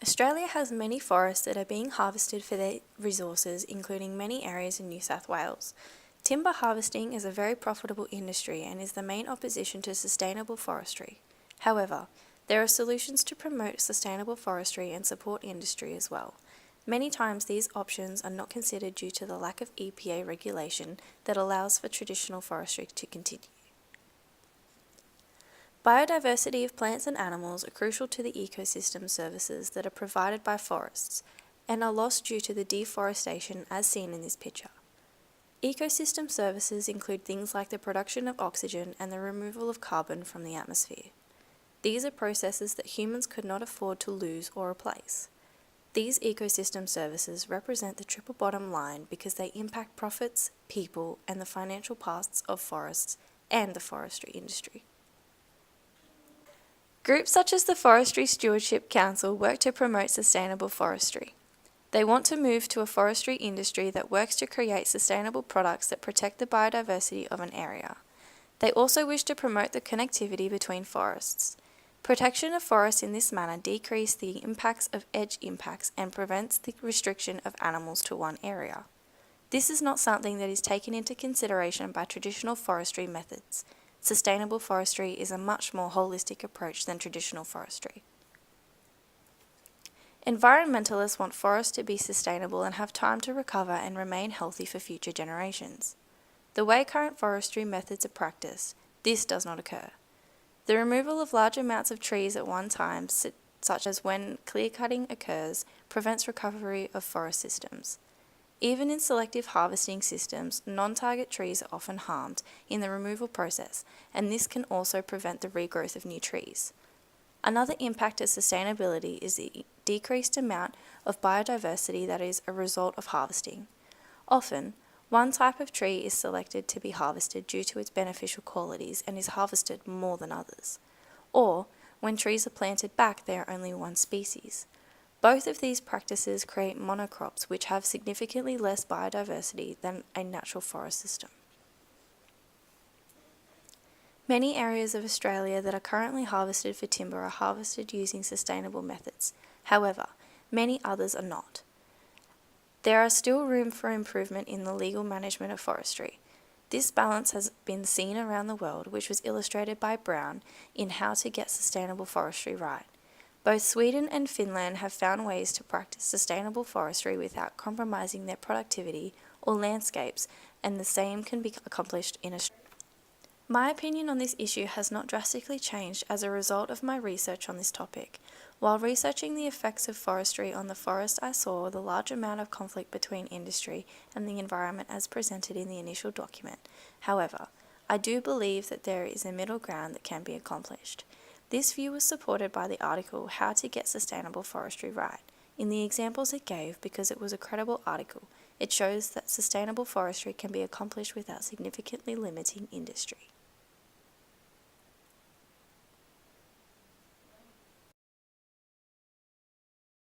Australia has many forests that are being harvested for their resources, including many areas in New South Wales. Timber harvesting is a very profitable industry and is the main opposition to sustainable forestry. However, there are solutions to promote sustainable forestry and support industry as well. Many times these options are not considered due to the lack of EPA regulation that allows for traditional forestry to continue. Biodiversity of plants and animals are crucial to the ecosystem services that are provided by forests and are lost due to the deforestation as seen in this picture. Ecosystem services include things like the production of oxygen and the removal of carbon from the atmosphere. These are processes that humans could not afford to lose or replace. These ecosystem services represent the triple bottom line because they impact profits, people, and the financial pasts of forests and the forestry industry. Groups such as the Forestry Stewardship Council work to promote sustainable forestry. They want to move to a forestry industry that works to create sustainable products that protect the biodiversity of an area. They also wish to promote the connectivity between forests. Protection of forests in this manner decreases the impacts of edge impacts and prevents the restriction of animals to one area. This is not something that is taken into consideration by traditional forestry methods. Sustainable forestry is a much more holistic approach than traditional forestry. Environmentalists want forests to be sustainable and have time to recover and remain healthy for future generations. The way current forestry methods are practiced, this does not occur. The removal of large amounts of trees at one time, such as when clear-cutting occurs, prevents recovery of forest systems. Even in selective harvesting systems, non-target trees are often harmed in the removal process, and this can also prevent the regrowth of new trees. Another impact to sustainability is the decreased amount of biodiversity that is a result of harvesting. Often, one type of tree is selected to be harvested due to its beneficial qualities and is harvested more than others. Or, when trees are planted back, they are only one species. Both of these practices create monocrops which have significantly less biodiversity than a natural forest system. Many areas of Australia that are currently harvested for timber are harvested using sustainable methods. However, many others are not. There are still room for improvement in the legal management of forestry. This balance has been seen around the world, which was illustrated by Brown in How to Get Sustainable Forestry Right. Both Sweden and Finland have found ways to practice sustainable forestry without compromising their productivity or landscapes, and the same can be accomplished in Australia. My opinion on this issue has not drastically changed as a result of my research on this topic. While researching the effects of forestry on the forest, I saw the large amount of conflict between industry and the environment as presented in the initial document. However, I do believe that there is a middle ground that can be accomplished. This view was supported by the article How to Get Sustainable Forestry Right, in the examples it gave because it was a credible article. It shows that sustainable forestry can be accomplished without significantly limiting industry.